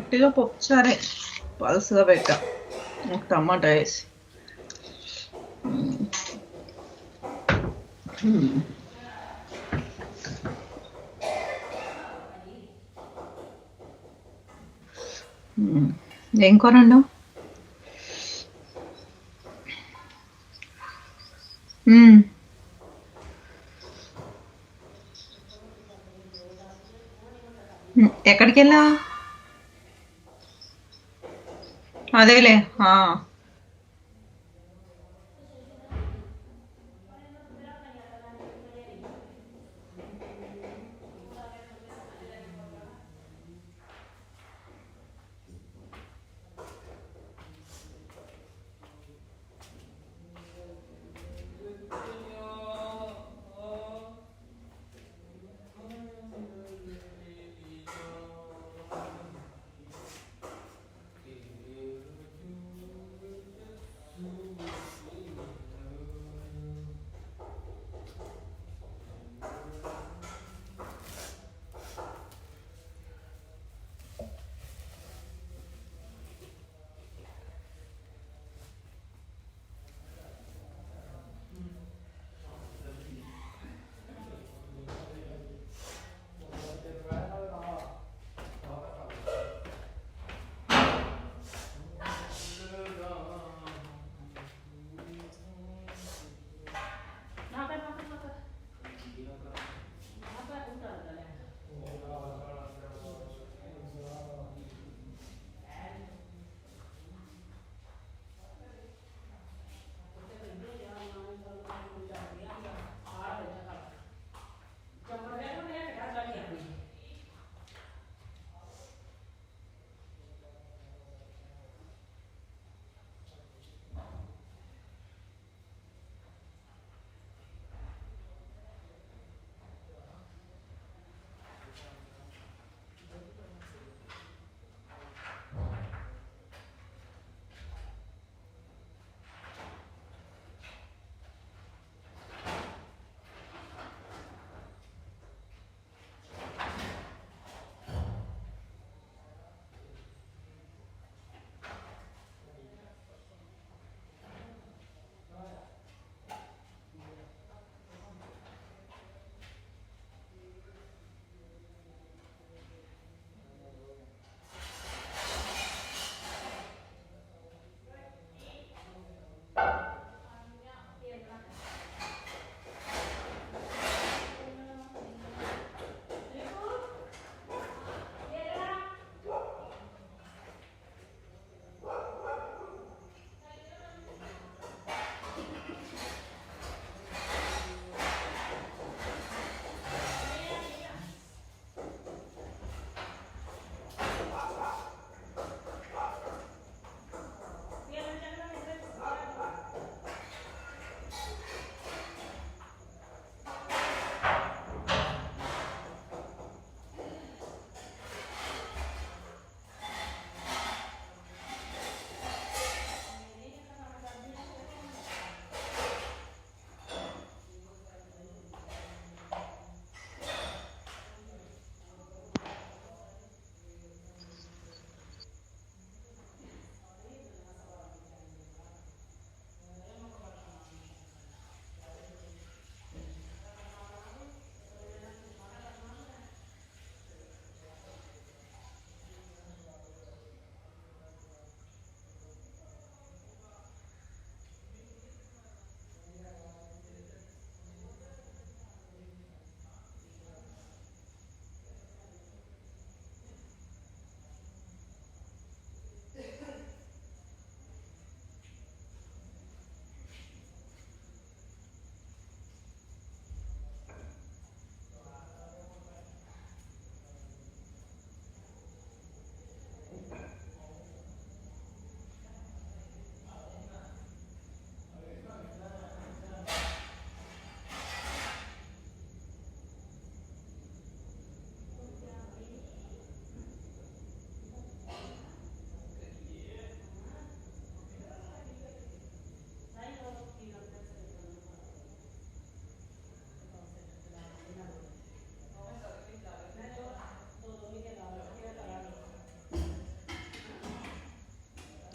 ఉట్టిగా పప్పుచారే పలుసుగా పెట్టా ఒక టమాటా వేసి. ఏం కూర వండావు? ఎక్కడికి వెళ్ళావు? అదేలే.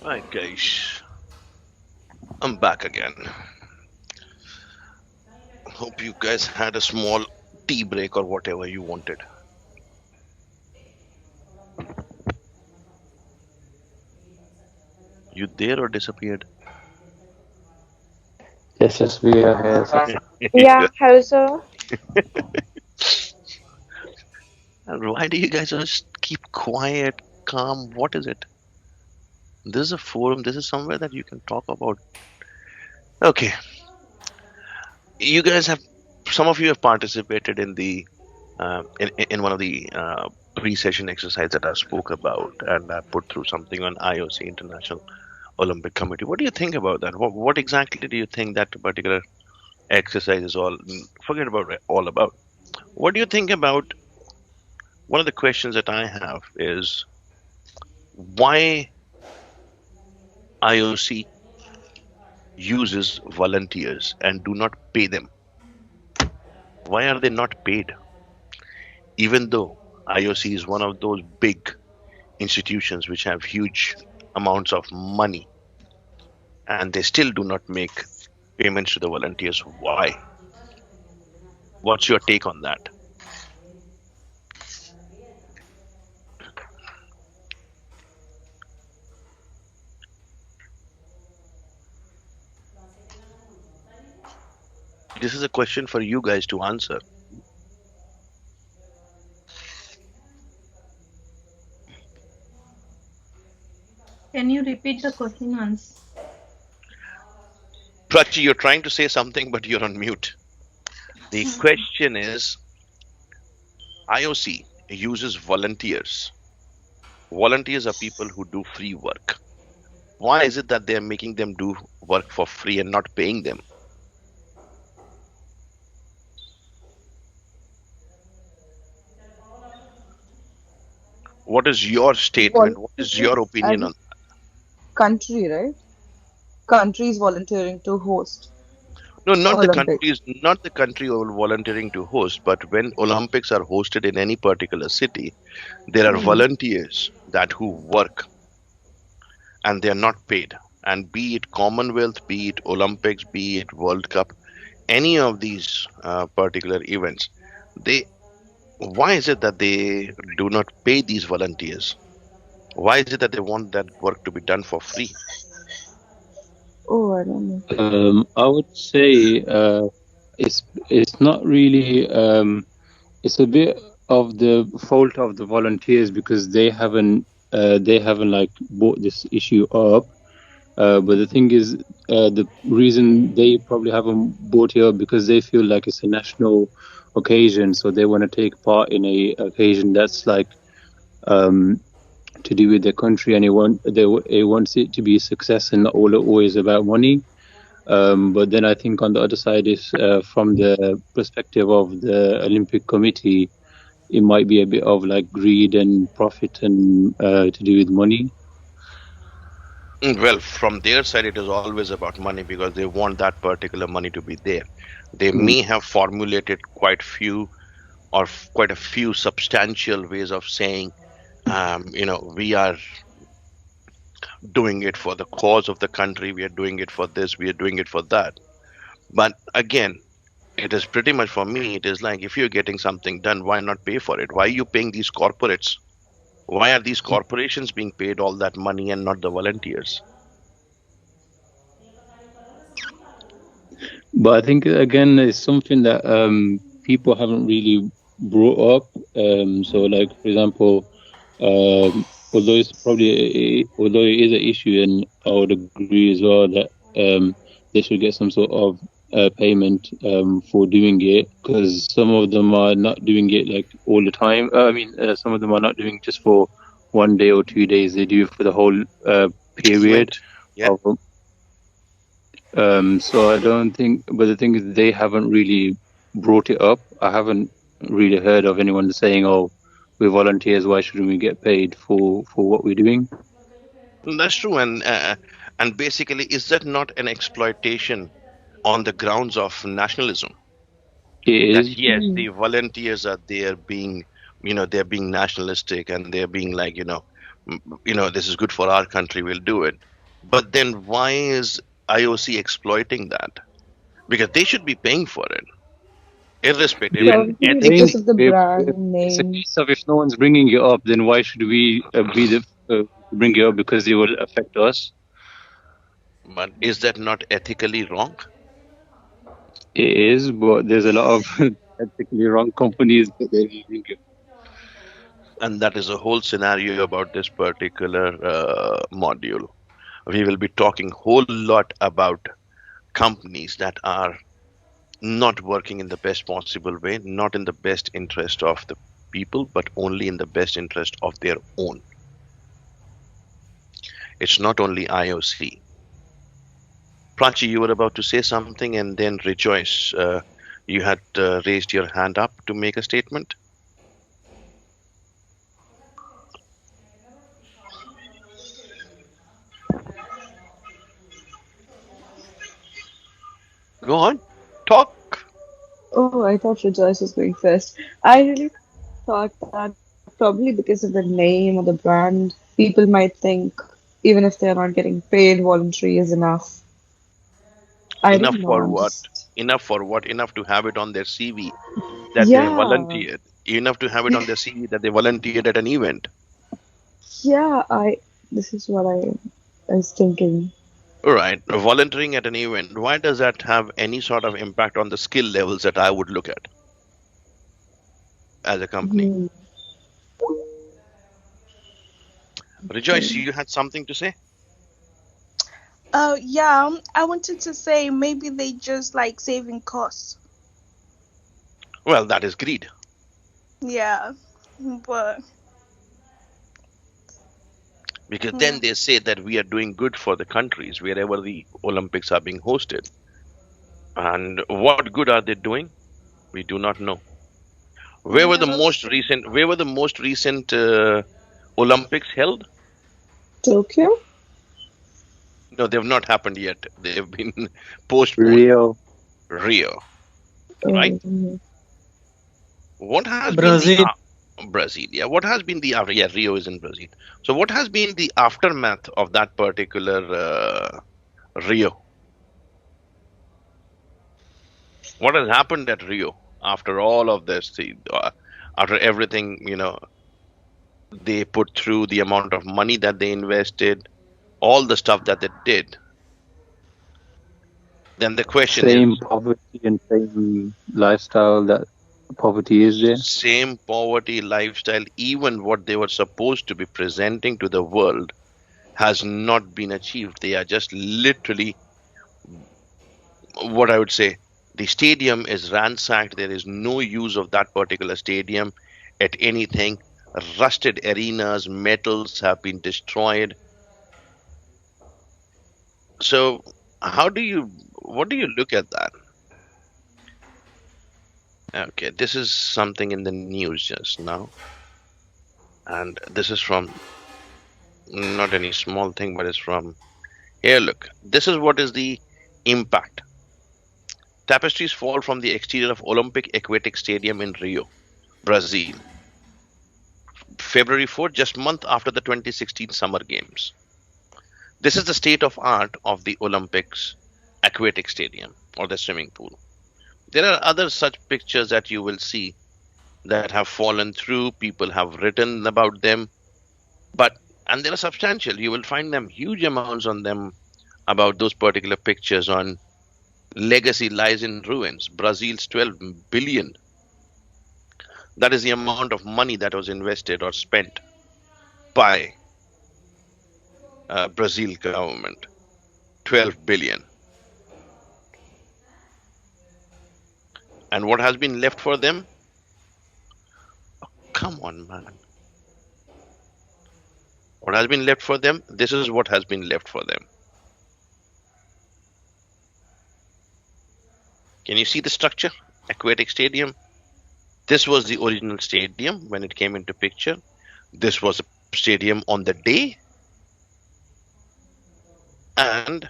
Right, guys, I'm back again. Hope you guys had a small tea break or whatever you wanted. You there or disappeared? Yes, we are here, sir. Yeah, hello, sir. And why do you guys just keep quiet, calm? What is it? This is a forum. This is somewhere that you can talk about. Okay, you guys have. Some of you have participated in the in one of the pre-session exercise that I spoke about, and I put through something on IOC International Olympic Committee. What do you think about that? What exactly do you think that particular exercise is all? Forget about it, all about. What do you think about? One of the questions that I have is why IOC uses volunteers and do not pay them. Why are they not paid? Even though IOC is one of those big institutions which have huge amounts of money and they still do not make payments to the volunteers. Why? What's your take on that? This is a question for you guys to answer. Can you repeat the question once? Prachi, you're trying to say something, but you're on mute. The question is IOC uses volunteers. Volunteers are people who do free work. Why is it that they're making them do work for free and not paying them? What is your statement? What is your Volunteering as opinion a on? country, right? Countries volunteering to host No, not the Olympics. countries, not the country volunteering to host, but when Olympics are hosted in any particular city, there are Hmm. volunteers that who work and they are not paid. And be it Commonwealth, be it Olympics, be it World Cup, any of these particular events, they why is it that they do not pay these volunteers? Why is it that they want that work to be done for free? Oh, I don't know. I would say it's not really it's a bit of the fault of the volunteers because they haven't like brought this issue up. But the thing is, the reason they probably haven't brought it up because they feel like it's a national occasion, so they want to take part in a occasion that's like um to do with their country, and it wants it to be a success and not all always about money. But then I think on the other side is from the perspective of the Olympic Committee, it might be a bit of like greed and profit and to do with money. Well, from their side, it is always about money because they want that particular money to be there. They Mm. may have formulated quite a few substantial ways of saying, we are doing it for the cause of the country, we are doing it for this, we are doing it for that. But again, it is pretty much for me, it is like if you're getting something done, why not pay for it? Why are you paying these corporates? Why are these corporations being paid all that money and not the volunteers? But I think again, it's something that people haven't really brought up. So, like for example, although it's although it is an issue, and I would agree as well that they should get some sort of payment for doing it because some of them are not doing it like all the time. Some of them are not doing it just for 1 day or 2 days. They do it for the whole period Event. Yeah. of. So I don't think, but the thing is, they haven't really brought it up. I haven't really heard of anyone saying, "Oh, we're volunteers. Why shouldn't we get paid for what we're doing?" That's true, and basically, is that not an exploitation on the grounds of nationalism? It That is. yes, the volunteers are there being, they're being nationalistic and they're being like, this is good for our country, we'll do it. But then why is IOC exploiting that? Because they should be paying for it, irrespective. They, And Probably ethically, because of the brand it's a name. case of if no one's bringing you up, then why should we be the bring you up because it will affect us? but is that not ethically wrong? It is, but there's a lot of ethically wrong companies that they will bring you. And that is a whole scenario about this particular module. We will be talking whole lot about companies that are not working in the best possible way, not in the best interest of the people, but only in the best interest of their own. It's not only IOC. Prachi, you were about to say something, and then Rejoice, you had raised your hand up to make a statement. Go on, talk. Oh, I thought Rejoice was going first. I really thought that probably because of the name or the brand, people might think even if they're not getting paid, voluntary is enough. I Enough don't know. for I'm what? just Enough for what? Enough to have it on their CV that they yeah, volunteered. Enough to have it on their CV that they volunteered at an event. yeah. I This is what I was thinking. All right, volunteering at an event. Why does that have any sort of impact on the skill levels that I would look at as a company? Hmm. Rejoice, you had something to say? Yeah, I wanted to say maybe they just like saving costs. Well, that is greed. Yeah, but Because yeah. then they say that we are doing good for the countries wherever the Olympics are being hosted. And what good are they doing? We do not know. Where were Yeah, the that's most true. recent? Where were the most recent Olympics held? Tokyo? No, they've not happened yet. They've been postponed. Rio, Rio, right? Um, What has been the Brazil. Brazil? Yeah, what has been the after? Yeah, Rio is in Brazil. So, what has been the aftermath of that particular Rio? What has happened at Rio after all of this? After everything, they put through, the amount of money that they invested, all the stuff that they did. Then the question same is, poverty and same lifestyle that poverty is there. same poverty lifestyle, even what they were supposed to be presenting to the world has not been achieved. They are just literally, what I would say, the stadium is ransacked. There is no use of that particular stadium at anything. Rusted arenas, metals have been destroyed. So, what do you look at that? Okay, this is something in the news just now, and this is from not any small thing, but it's from here. Look, this is what is the impact. Tapestries fall from the exterior of Olympic Aquatic Stadium in Rio, Brazil, February 4th, just month after the 2016 Summer Games. This is the state of art of the Olympics Aquatic Stadium or the swimming pool. There are other such pictures that you will see that have fallen through. People have written about them, but and they are substantial. You will find them huge amounts on them about those particular pictures on legacy lies in ruins. Brazil's 12 billion. That is the amount of money that was invested or spent by Brazil government. 12 billion. And what has been left for them? Come on, man. What has been left for them? This is what has been left for them. Can you see the structure? Aquatic Stadium. This was the original stadium when it came into picture. This was a stadium on the day. And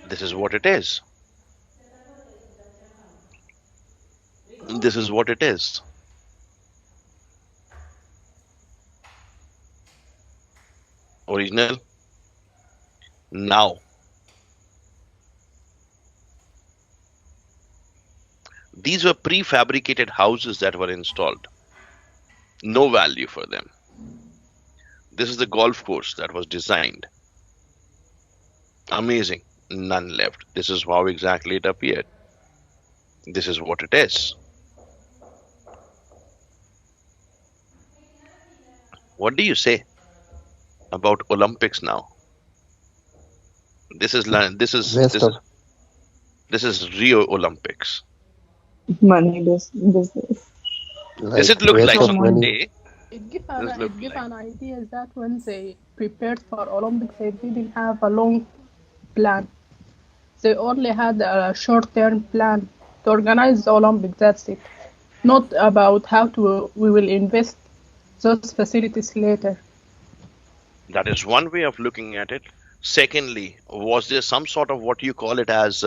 this is what it is. This is what it is. Original. Now, these were prefabricated houses that were installed. No value for them. This is the golf course that was designed. Amazing. None left. This is how exactly it appeared. This is what it is. What do you say about Olympics now? This is Waste of this is Rio Olympics. Money business. Does it look waste like of so money. today? It give Does an look it give like an idea that when they prepared for Olympics, they didn't have a long plan. They only had a short-term plan to organize the Olympics. That's it. Not about how we will invest those facilities later. that is one way of looking at it. Secondly, was there some sort of what you call it as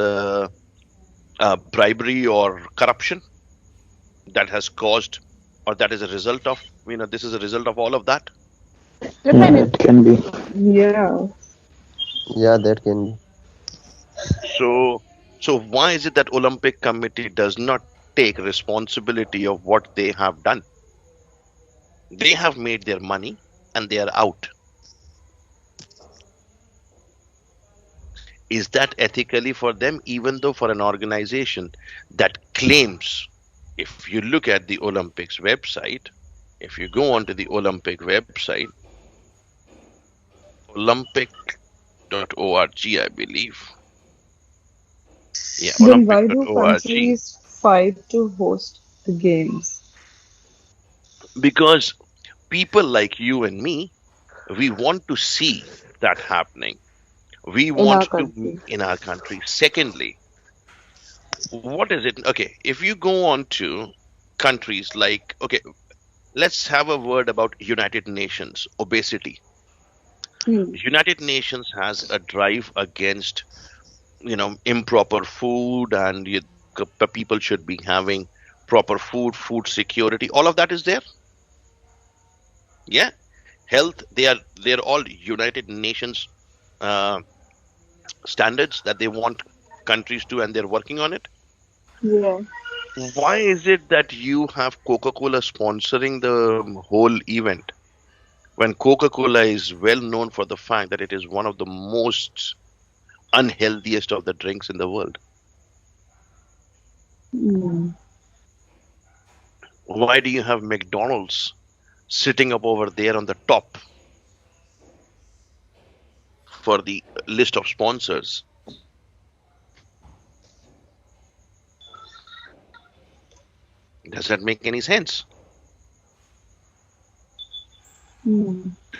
bribery or corruption that has caused, or that is a result of, this is a result of all of that? Yeah, Definitely. it can be. Yeah. Yeah, that can be. So why is it that Olympic Committee does not take responsibility of what they have done? They have made their money and they are out. Is that ethically for them, even though for an organization that claims, if you look at the Olympics website, if you go onto the Olympic website, olympic.org, I believe. Yeah, Then why do olympic.org. countries fight to host the games? Because people like you and me, we want to see that happening. We In want our to country. in our country. Secondly, what is it? Okay, if you go on to countries like, okay, let's have a word about United Nations obesity. United Nations has a drive against, improper food, and people should be having proper food security. All of that is there. Yeah, health. They're all United Nations uh, standards that they want countries to, and they're working on it. Yeah. Why is it that you have Coca-Cola sponsoring the whole event when Coca-Cola is well known for the fact that it is one of the most unhealthiest of the drinks in the world? Why do you have McDonald's sitting up over there on the top for the list of sponsors? Does that make any sense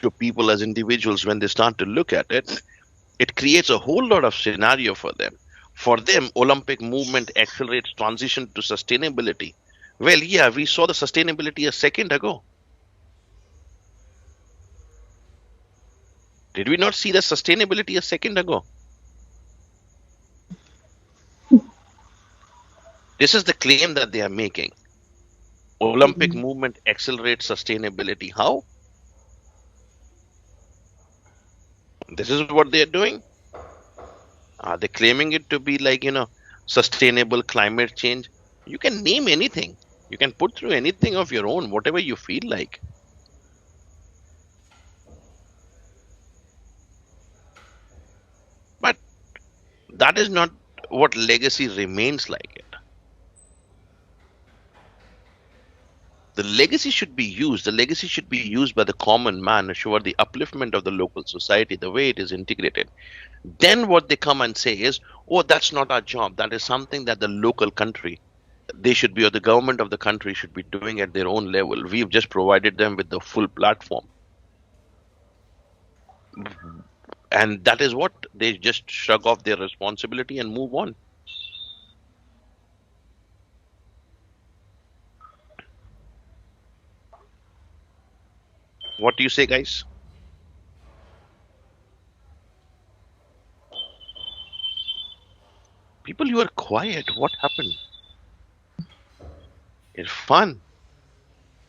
to people as individuals? When they start to look at it, it creates a whole lot of scenario for them. For them, Olympic movement accelerates transition to sustainability. Well, yeah, we saw the sustainability a second ago. Did we not see the sustainability a second ago? This is the claim that they are making. Olympic movement accelerates sustainability. How? This is what they are doing. Are they claiming it to be like, sustainable climate change? You can name anything. You can put through anything of your own, whatever you feel like. But that is not what legacy remains like it. The legacy should be used. The legacy should be used by the common man to ensure the upliftment of the local society, the way it is integrated. Then what they come and say is, oh, that's not our job. That is something that the local country, they should be, or the government of the country should be doing at their own level. We've just provided them with the full platform. And that is what they just shrug off their responsibility and move on. What do you say, guys? People, you are quiet. What happened? It's fun.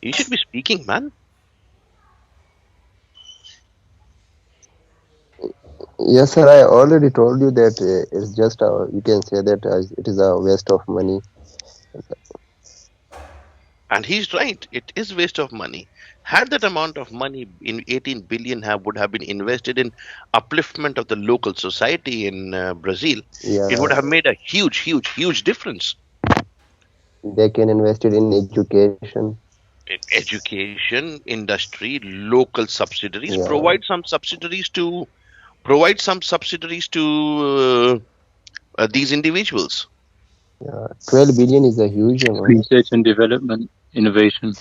You should be speaking, man. Yes, sir. I already told you that it's just you can say that it is a waste of money. And he's right. It is waste of money. Had that amount of money in 18 billion would have been invested in upliftment of the local society in Brazil, it would Yeah, have made a huge, huge, huge difference they can invest it in education. in education, industry, local subsidiaries. Yeah, Provide some subsidiaries to these individuals. yeah. 12 billion is a huge amount. Research and development, innovation.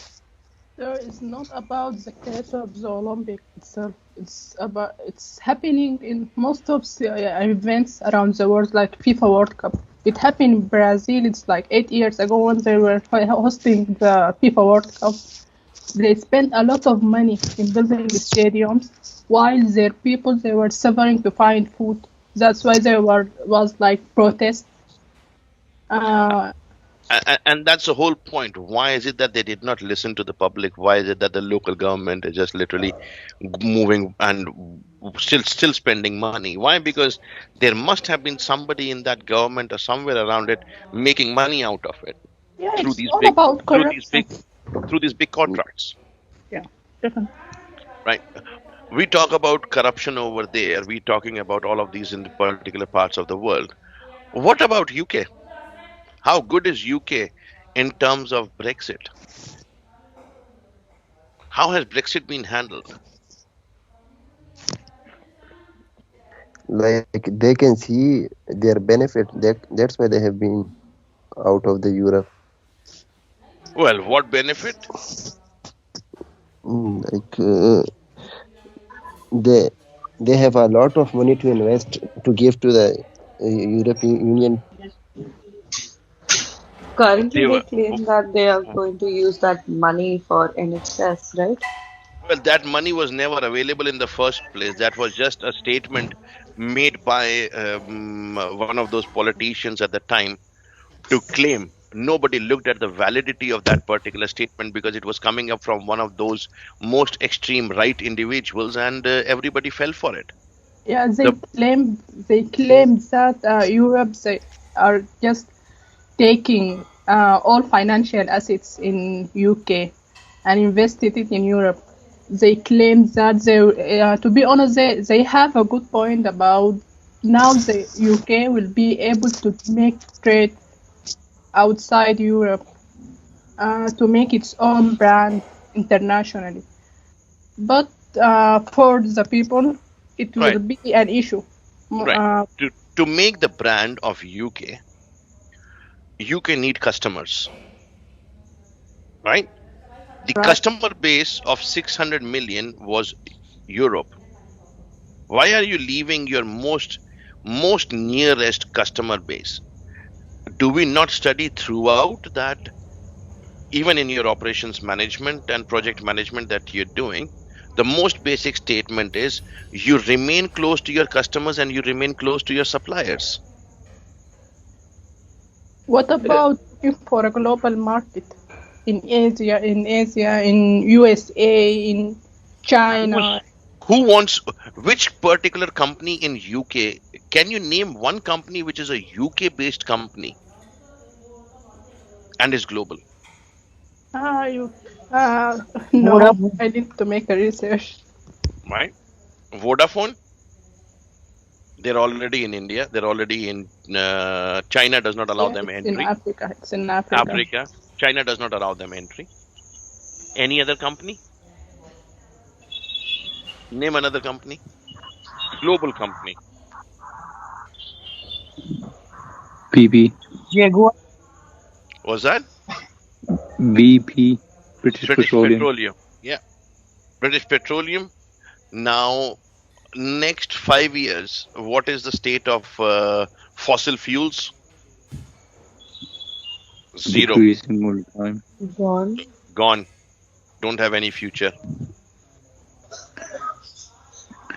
So it's not about the case of the Olympic itself. It's happening in most of the events around the world, like FIFA World Cup. It happened in Brazil. It's like 8 years ago when they were hosting the FIFA World Cup. They spent a lot of money in building the stadiums, while their people they were suffering to find food. That's why there was like protest. And that's the whole point. Why is it that they did not listen to the public? Why is it that the local government is just literally moving and still spending money? Why? Because there must have been somebody in that government or somewhere around it making money out of it Yeah, through it's these all big about through these corruption. big through these big contracts. Yeah, definitely. Right. We talk about corruption over there. We're talking about all of these in the particular parts of the world. What about UK? How good is UK in terms of Brexit? How has Brexit been handled? Like they can see their benefit. That's why they have been out of the Europe. Well, what benefit? Like they have a lot of money to invest to give to the European Union. Currently, They they were, claim that they are going to use that money for NHS, right? well, that money was never available in the first place. That was just a statement made by one of those politicians at the time to claim. Nobody looked at the validity of that particular statement because it was coming up from one of those most extreme right individuals, and everybody fell for it. Yeah, The they claim that Europe they are just taking all financial assets in UK and invested it in Europe. They claim that to be honest, they have a good point about now the UK will be able to make trade outside Europe to make its own brand internationally. But for the people, it will right, be an issue. right. To make the brand of UK need customers, right? The Right. customer base of 600 million was Europe. Why are you leaving your most nearest customer base? Do we not study throughout that, even in your operations management and project management that you're doing? The most basic statement is you remain close to your customers and you remain close to your suppliers. What about looking for a global market in Asia, in USA, in China? Who wants which particular company in UK? Can you name one company which is a UK based company and is global? No, I need to make a research. Right? Vodafone, they're already in India. They're already in China. Does not allow them It's entry. in Africa. It's in Africa. Africa, China does not allow them entry. Any other company? Name another company. Global company. PP, Jaguar. Was that BP, British British Petroleum. Petroleum? Yeah, British Petroleum. Now, next 5 years, what is the state of fossil fuels? Zero. Decreasing all the time. Gone. Don't have any future.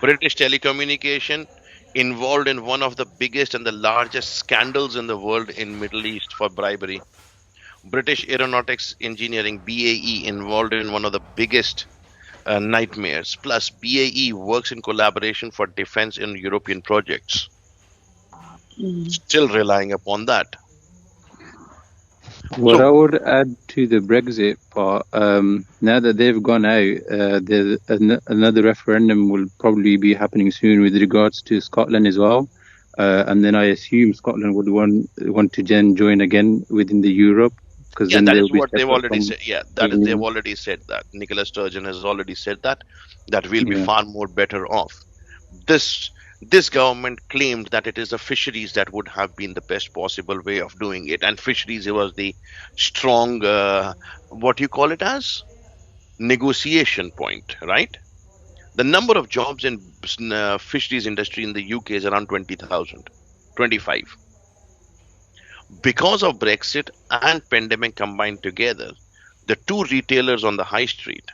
British Telecommunication involved in one of the biggest and the largest scandals in the world in Middle East for bribery. British Aeronautics Engineering, BAE, involved in one of the biggest nightmares. Plus, BAE works in collaboration for defense in European projects. Still relying upon that. What So- I would add to the Brexit part, now that they've gone out, there's another referendum will probably be happening soon with regards to Scotland as well. And then I assume Scotland would want to join again within the Europe, because Yeah, then that they'll is be what they've separate already from said. Yeah, that is, EU. they've already said that. Nicola Sturgeon has already said that we'll be Yeah. far more better off. This government claimed that it is the fisheries that would have been the best possible way of doing it, and fisheries was the strong, what you call it as, negotiation point, right? The number of jobs in fisheries industry in the UK is around 20,000, 25. Because of Brexit and pandemic combined together, the two retailers on the high street,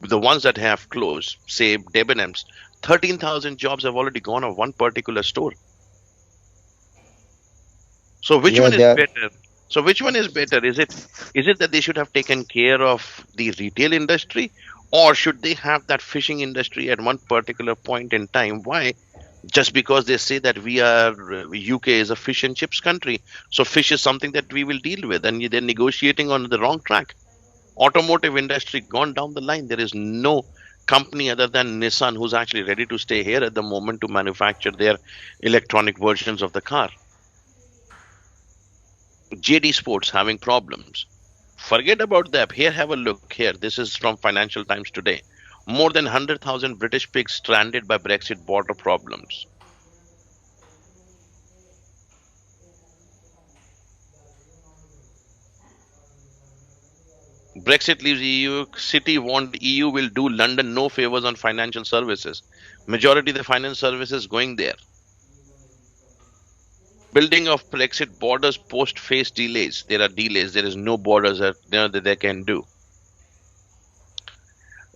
the ones that have closed, say Debenhams, 13,000 jobs have already gone of one particular store. So which Yeah, one is they are. better? So which one is better? Is it that they should have taken care of the retail industry, or should they have that fishing industry at one particular point in time? Why? Just because they say that UK is a fish and chips country, so fish is something that we will deal with, and they're negotiating on the wrong track. Automotive industry gone down the line. There is no company other than Nissan who's actually ready to stay here at the moment to manufacture their electronic versions of the car. JD Sports having problems. Forget about that. Here, have a look here. This is from Financial Times today. More than 100,000 British pigs stranded by Brexit border problems. Brexit leaves EU. City warned EU will do London no favors on financial services. Majority of the finance services going there. Building of Brexit borders post face delays. There are delays. There is no borders that they can do.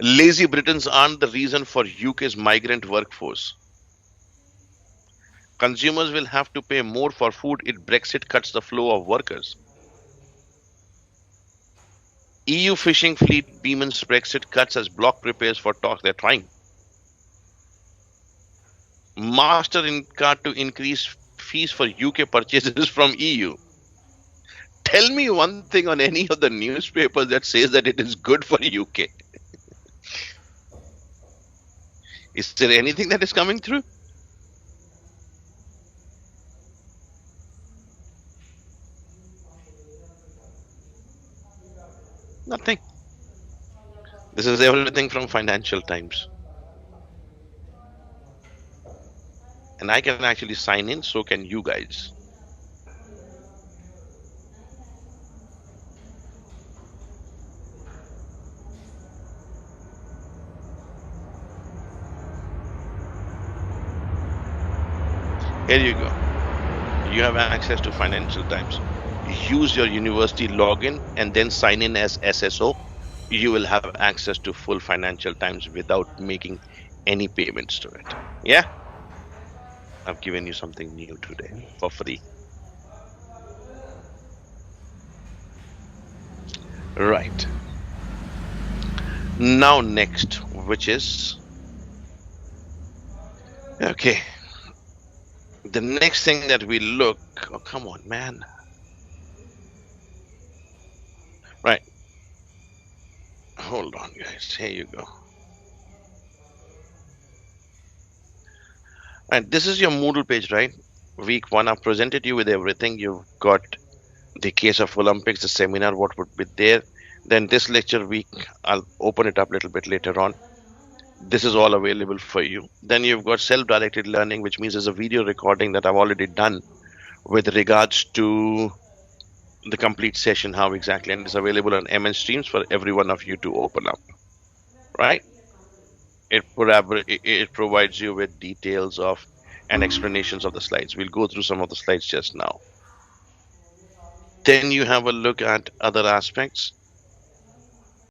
Lazy Britons aren't the reason for UK's migrant workforce. Consumers will have to pay more for food if Brexit cuts the flow of workers. EU fishing fleet bemoans Brexit cuts as bloc prepares for talks. They're trying. Mastercard to increase fees for UK purchases from EU. Tell me one thing on any of the newspapers that says that it is good for UK. Is there anything that is coming through? Nothing. This is everything from Financial Times. And I can actually sign in, so can you guys. Here you go. You have access to Financial Times. Use your university login and then sign in as SSO. You will have access to full Financial Times without making any payments to it. Yeah? I've given you something new today for free. Right. Now next, which is... Okay. The next thing that we look... Oh, come on, man. Right. Hold on, guys. Here you go. Right, this is your Moodle page, right? Week 1, I've presented you with everything. You've got the case of Olympics, the seminar, what would be there. Then this lecture week, I'll open it up a little bit later on. This is all available for you. Then you've got self-directed learning, which means there's a video recording that I've already done with regards to the complete session, how exactly, and it's available on MN Streams for every one of you to open up, right? It provides you with details of and explanations of the slides. We'll go through some of the slides just now. Then you have a look at other aspects.